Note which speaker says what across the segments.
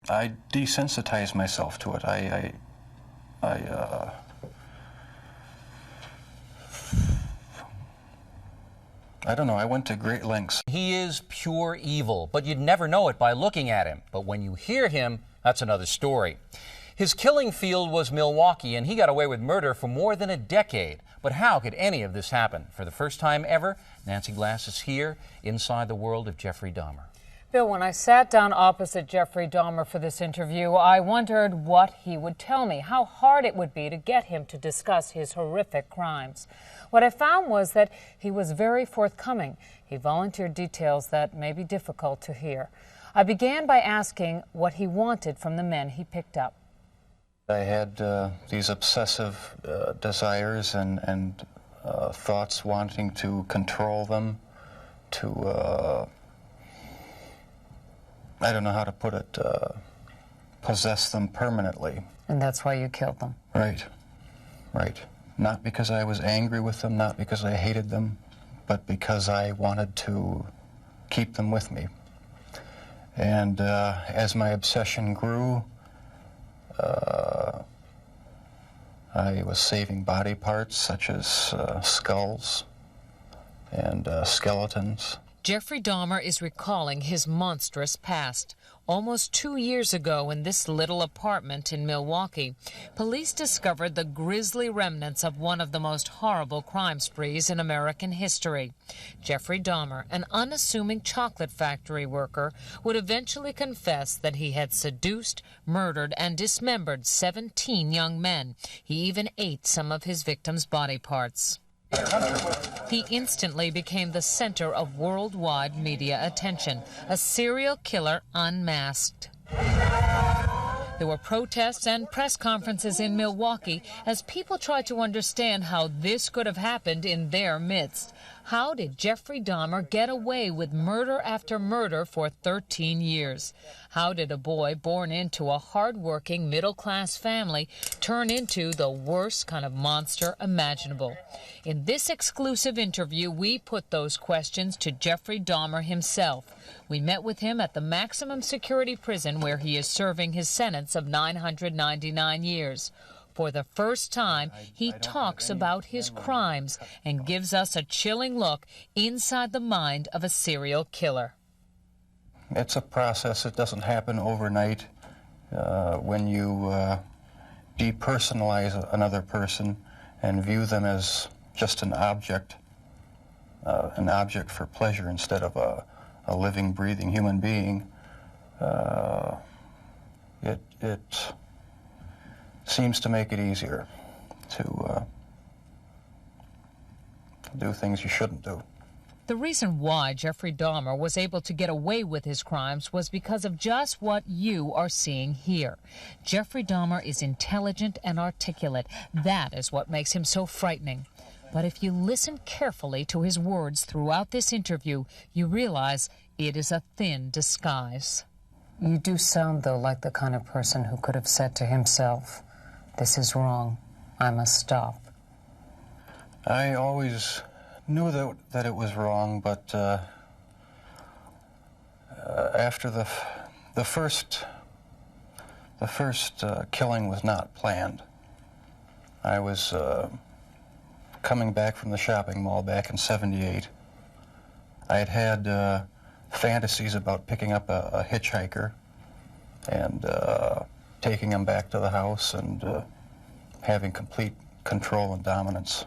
Speaker 1: I desensitized myself to it. I don't know, I went to great lengths.
Speaker 2: He is pure evil, but you'd never know it by looking at him. But when you hear him, that's another story. His killing field was Milwaukee, and he got away with murder for more than a decade. But how could any of this happen? For the first time ever, Nancy Glass is here inside the world of Jeffrey Dahmer.
Speaker 3: Bill, when I sat down opposite Jeffrey Dahmer for this interview, I wondered what he would tell me, how hard it would be to get him to discuss his horrific crimes. What I found was that he was very forthcoming. He volunteered details that may be difficult to hear. I began by asking what he wanted from the men he picked up.
Speaker 1: I had these obsessive desires and thoughts wanting to control them, to, I don't know how to put it, possess them permanently.
Speaker 3: And that's why you killed them?
Speaker 1: Right, right. Not because I was angry with them, not because I hated them, but because I wanted to keep them with me. And as my obsession grew, I was saving body parts such as skulls and skeletons.
Speaker 3: Jeffrey Dahmer is recalling his monstrous past. Almost 2 years ago, in this little apartment in Milwaukee, police discovered the grisly remnants of one of the most horrible crime sprees in American history. Jeffrey Dahmer, an unassuming chocolate factory worker, would eventually confess that he had seduced, murdered, and dismembered 17 young men. He even ate some of his victims' body parts. He instantly became the center of worldwide media attention, a serial killer unmasked. There were protests and press conferences in Milwaukee as people tried to understand how this could have happened in their midst. How did Jeffrey Dahmer get away with murder after murder for 13 years? How did a boy born into a hard-working middle-class family turn into the worst kind of monster imaginable? In this exclusive interview, we put those questions to Jeffrey Dahmer himself. We met with him at the maximum security prison where he is serving his sentence of 999 years. For the first time, he talks about his crimes and gives us a chilling look inside the mind of a serial killer.
Speaker 1: It's a process. It doesn't happen overnight. When you depersonalize another person and view them as just an object for pleasure instead of a living, breathing human being, it seems to make it easier to do things you shouldn't do.
Speaker 3: The reason why Jeffrey Dahmer was able to get away with his crimes was because of just what you are seeing here. Jeffrey Dahmer is intelligent and articulate. That is what makes him so frightening. But if you listen carefully to his words throughout this interview, you realize it is a thin disguise. You do sound, though, like the kind of person who could have said to himself, "This is wrong. I must stop."
Speaker 1: I always knew that it was wrong, but after the first killing was not planned. I was coming back from the shopping mall back in '78. I had fantasies about picking up a hitchhiker and taking him back to the house and having complete control and dominance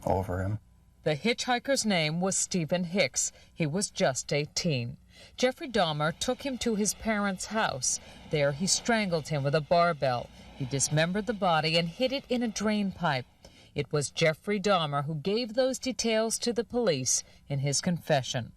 Speaker 1: over him.
Speaker 3: The hitchhiker's name was Stephen Hicks. He was just 18. Jeffrey Dahmer took him to his parents' house. There he strangled him with a barbell. He dismembered the body and hid it in a drain pipe. It was Jeffrey Dahmer who gave those details to the police in his confession.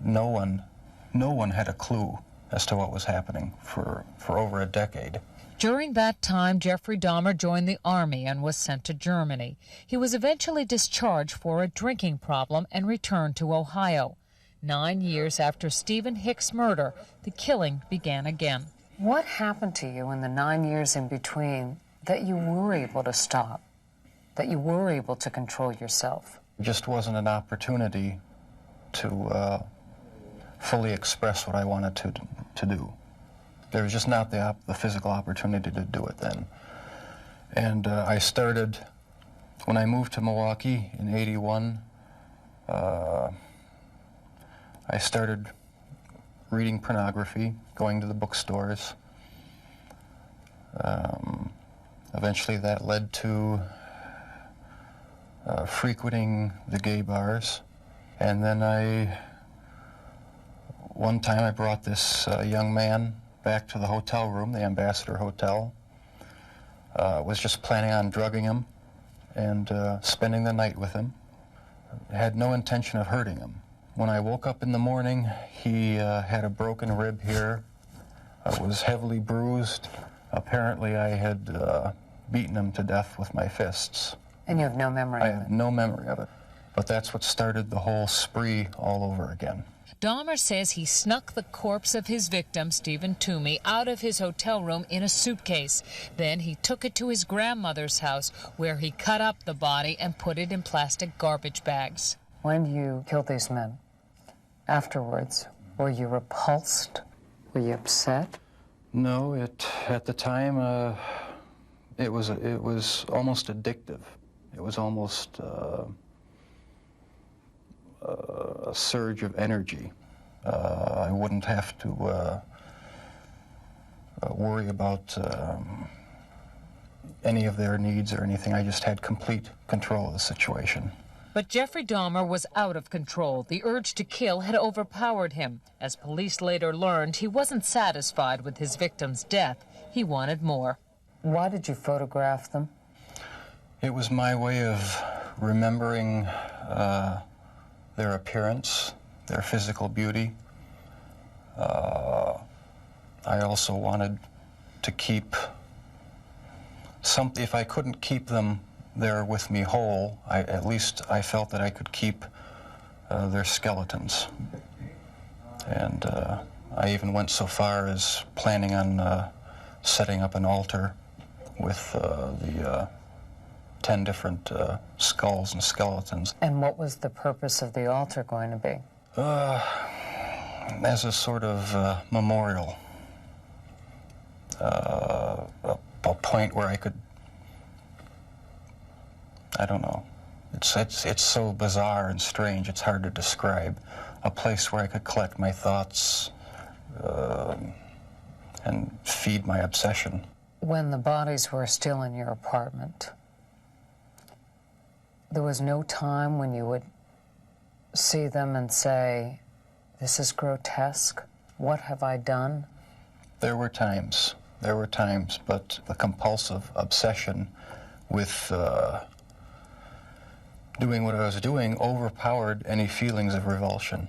Speaker 1: No one had a clue as to what was happening for over a decade.
Speaker 3: During that time, Jeffrey Dahmer joined the Army and was sent to Germany. He was eventually discharged for a drinking problem and returned to Ohio. 9 years after Stephen Hicks' murder, the killing began again. What happened to you in the 9 years in between that you were able to stop, that you were able to control yourself?
Speaker 1: It just wasn't an opportunity to fully express what I wanted to do. There was just not the physical opportunity to do it then. And I started, when I moved to Milwaukee in '81, I started reading pornography, going to the bookstores. Eventually that led to frequenting the gay bars. And then one time I brought this young man back to the hotel room, the Ambassador Hotel. Was just planning on drugging him and spending the night with him. Had no intention of hurting him. When I woke up in the morning, he had a broken rib here, was heavily bruised. Apparently I had beaten him to death with my fists.
Speaker 4: And you have no memory of it?
Speaker 1: I have no memory of it. But that's what started the whole spree all over again.
Speaker 3: Dahmer says he snuck the corpse of his victim, Stephen Toomey, out of his hotel room in a suitcase. Then he took it to his grandmother's house, where he cut up the body and put it in plastic garbage bags.
Speaker 4: When you killed these men, afterwards, were you repulsed? Were you upset?
Speaker 1: No, at the time, it was almost addictive. It was almost a surge of energy. I wouldn't have to worry about any of their needs or anything. I just had complete control of the situation.
Speaker 3: But Jeffrey Dahmer was out of control. The urge to kill had overpowered him. As police later learned, he wasn't satisfied with his victim's death. He wanted more.
Speaker 4: Why did you photograph them?
Speaker 1: It was my way of remembering their appearance, their physical beauty. I also wanted to keep if I couldn't keep them there with me whole, at least I felt that I could keep their skeletons. And I even went so far as planning on setting up an altar with the 10 different skulls and skeletons.
Speaker 4: And what was the purpose of the altar going to be?
Speaker 1: As a sort of memorial. A point where I could, I don't know, it's so bizarre and strange, it's hard to describe. A place where I could collect my thoughts and feed my obsession.
Speaker 4: When the bodies were still in your apartment, there was no time when you would see them and say, this is grotesque, what have I done?
Speaker 1: There were times, but the compulsive obsession with doing what I was doing overpowered any feelings of revulsion.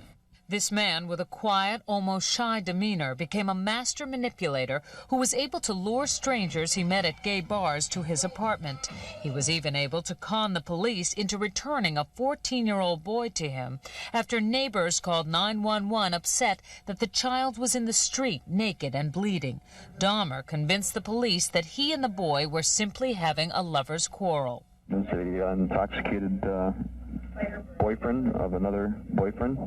Speaker 3: This man with a quiet, almost shy demeanor became a master manipulator who was able to lure strangers he met at gay bars to his apartment. He was even able to con the police into returning a 14-year-old boy to him after neighbors called 911 upset that the child was in the street naked and bleeding. Dahmer convinced the police that he and the boy were simply having a lover's quarrel.
Speaker 5: It's an intoxicated boyfriend of another boyfriend.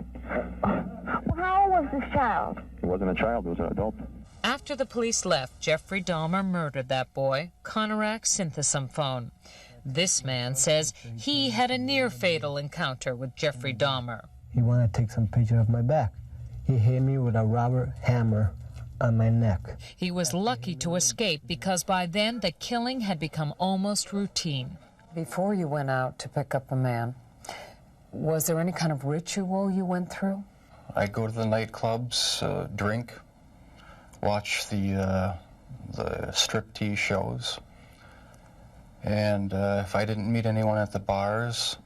Speaker 6: Well, how old was this child?
Speaker 5: He wasn't a child, he was an adult.
Speaker 3: After the police left, Jeffrey Dahmer murdered that boy, Conorak synthesomphone. This man says he had a near-fatal encounter with Jeffrey Dahmer.
Speaker 7: He wanted to take some picture of my back. He hit me with a rubber hammer on my neck.
Speaker 3: He was lucky to escape because by then the killing had become almost routine.
Speaker 4: Before you went out to pick up a man, was there any kind of ritual you went through?
Speaker 1: I'd go to the nightclubs, drink, watch the striptease shows, and if I didn't meet anyone at the bars,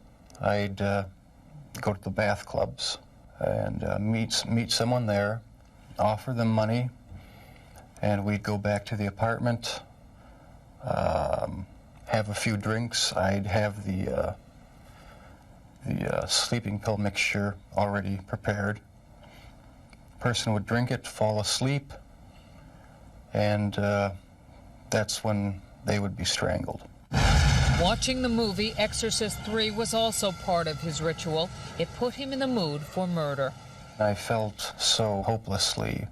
Speaker 1: I'd go to the bath clubs and meet someone there, offer them money, and we'd go back to the apartment, have a few drinks. I'd have the sleeping pill mixture already prepared. Person would drink it, fall asleep, and that's when they would be strangled.
Speaker 3: Watching the movie Exorcist III was also part of his ritual. It put him in the mood for murder.
Speaker 1: I felt so hopelessly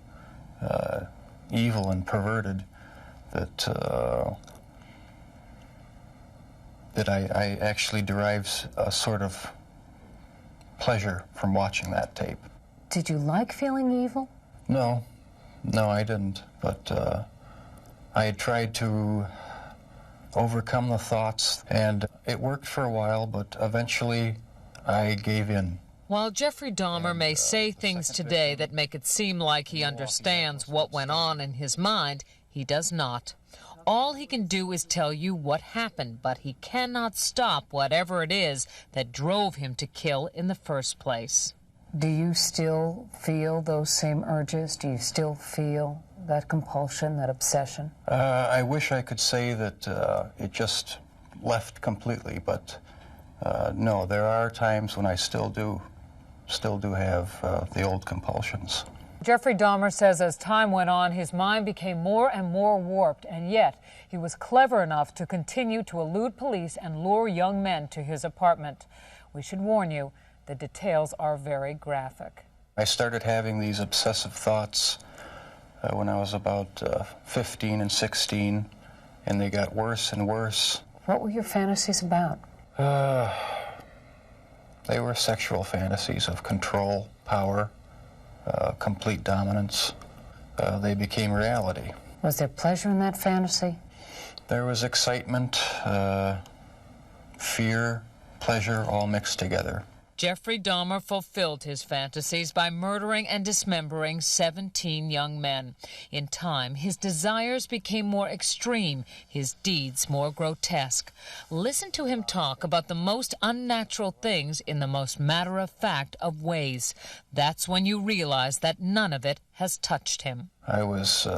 Speaker 1: evil and perverted that that I actually derive a sort of pleasure from watching that tape.
Speaker 4: Did you like feeling evil?
Speaker 1: No, I didn't. But I had tried to overcome the thoughts, and it worked for a while, but eventually I gave in.
Speaker 3: While Jeffrey Dahmer may say things today that make it seem like he understands what went on in his mind, he does not. All he can do is tell you what happened, but he cannot stop whatever it is that drove him to kill in the first place.
Speaker 4: Do you still feel those same urges? Do you still feel that compulsion, that obsession?
Speaker 1: I wish I could say that it just left completely, but no, there are times when I still do have the old compulsions.
Speaker 8: Jeffrey Dahmer says as time went on, his mind became more and more warped, and yet he was clever enough to continue to elude police and lure young men to his apartment. We should warn you, the details are very graphic.
Speaker 1: I started having these obsessive thoughts when I was about 15 and 16, and they got worse and worse.
Speaker 4: What were your fantasies about?
Speaker 1: They were sexual fantasies of control, power, complete dominance. They became reality.
Speaker 4: Was there pleasure in that fantasy?
Speaker 1: There was excitement, fear, pleasure, all mixed together.
Speaker 3: Jeffrey Dahmer fulfilled his fantasies by murdering and dismembering 17 young men. In time, his desires became more extreme, his deeds more grotesque. Listen to him talk about the most unnatural things in the most matter-of-fact of ways. That's when you realize that none of it has touched him.
Speaker 1: I was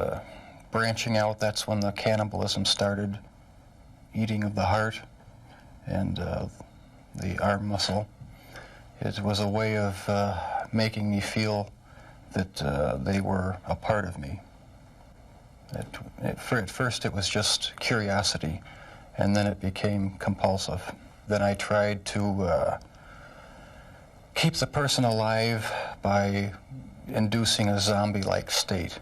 Speaker 1: branching out. That's when the cannibalism started, eating of the heart and the arm muscle. It was a way of making me feel that they were a part of me. At first it was just curiosity, and then it became compulsive. Then I tried to keep the person alive by inducing a zombie-like state.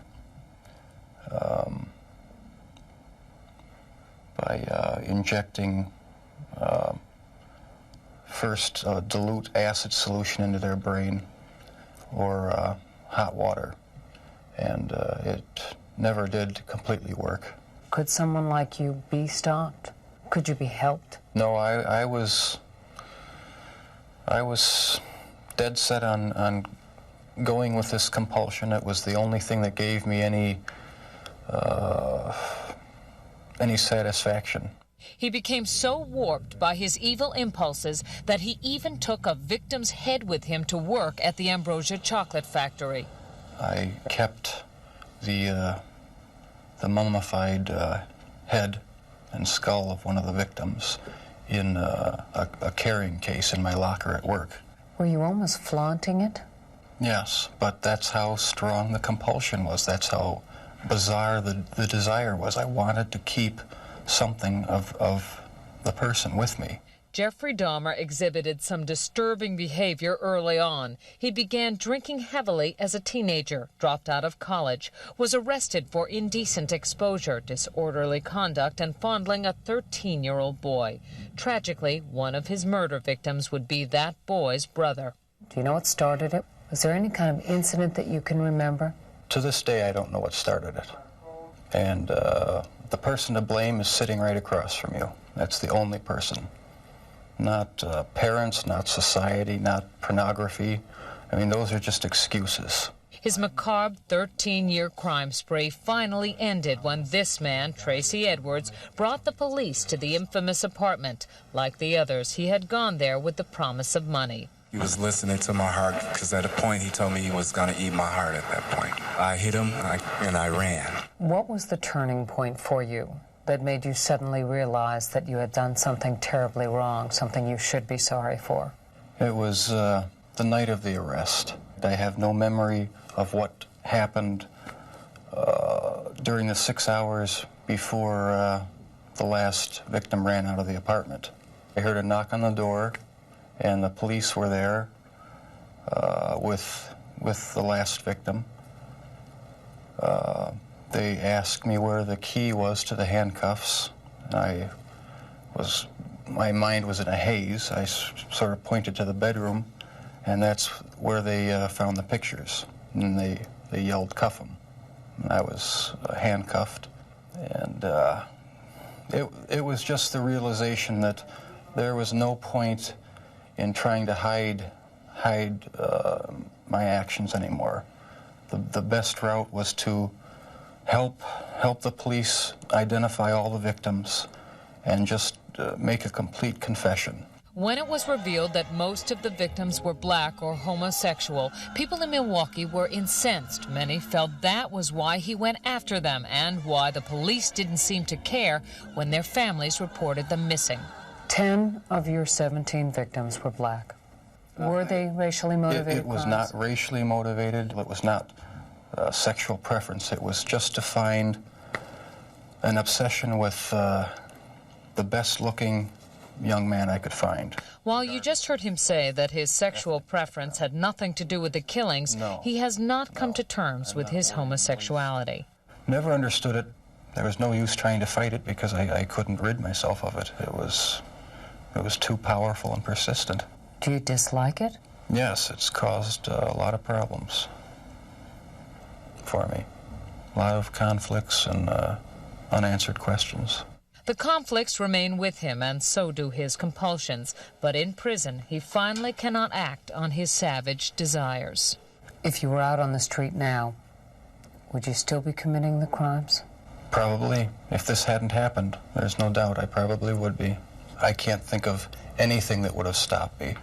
Speaker 1: By injecting first dilute acid solution into their brain or hot water, and it never did completely work.
Speaker 4: Could someone like you be stopped? Could you be helped?
Speaker 1: No, I was dead set on going with this compulsion. It was the only thing that gave me any satisfaction.
Speaker 3: He became so warped by his evil impulses that he even took a victim's head with him to work at the Ambrosia chocolate factory.
Speaker 1: I kept the mummified head and skull of one of the victims in a carrying case in my locker at work.
Speaker 4: Were you almost flaunting it?
Speaker 1: Yes, but that's how strong the compulsion was. That's how bizarre the desire was. I wanted to keep something of the person with me.
Speaker 3: Jeffrey Dahmer exhibited some disturbing behavior early on. He began drinking heavily as a teenager, dropped out of college, was arrested for indecent exposure, disorderly conduct, and fondling a 13-year-old boy. Tragically, one of his murder victims would be that boy's brother.
Speaker 4: Do you know what started it? Was there any kind of incident that you can remember?
Speaker 1: To this day, I don't know what started it. And the person to blame is sitting right across from you. That's the only person. Not parents, not society, not pornography. I mean, those are just excuses.
Speaker 3: His macabre 13-year crime spree finally ended when this man, Tracy Edwards, brought the police to the infamous apartment. Like the others, he had gone there with the promise of money.
Speaker 9: He was listening to my heart, because at a point he told me he was going to eat my heart at that point. I hit him, and I ran.
Speaker 4: What was the turning point for you that made you suddenly realize that you had done something terribly wrong, something you should be sorry for?
Speaker 1: It was the night of the arrest. I have no memory of what happened during the 6 hours before the last victim ran out of the apartment. I heard a knock on the door, and the police were there with the last victim. They asked me where the key was to the handcuffs. My mind was in a haze. I sort of pointed to the bedroom, and that's where they found the pictures. And they yelled, "Cuff him." And I was handcuffed, and it was just the realization that there was no point in trying to hide my actions anymore. The best route was to help the police identify all the victims and just make a complete confession.
Speaker 3: When it was revealed that most of the victims were black or homosexual, people in Milwaukee were incensed. Many felt that was why he went after them and why the police didn't seem to care when their families reported them missing.
Speaker 4: 10 of your 17 victims were black. Were they racially motivated
Speaker 1: It was
Speaker 4: crimes?
Speaker 1: not racially motivated. It was not sexual preference. It was just to find an obsession with the best-looking young man I could find.
Speaker 3: While you just heard him say that his sexual preference had nothing to do with the killings, he has not come to terms with his homosexuality.
Speaker 1: Never understood it. There was no use trying to fight it because I couldn't rid myself of it. It was too powerful and persistent.
Speaker 4: Do you dislike it?
Speaker 1: Yes, it's caused a lot of problems for me. A lot of conflicts and unanswered questions.
Speaker 3: The conflicts remain with him, and so do his compulsions. But in prison, he finally cannot act on his savage desires.
Speaker 4: If you were out on the street now, would you still be committing the crimes?
Speaker 1: Probably. If this hadn't happened, there's no doubt I probably would be. I can't think of anything that would have stopped me.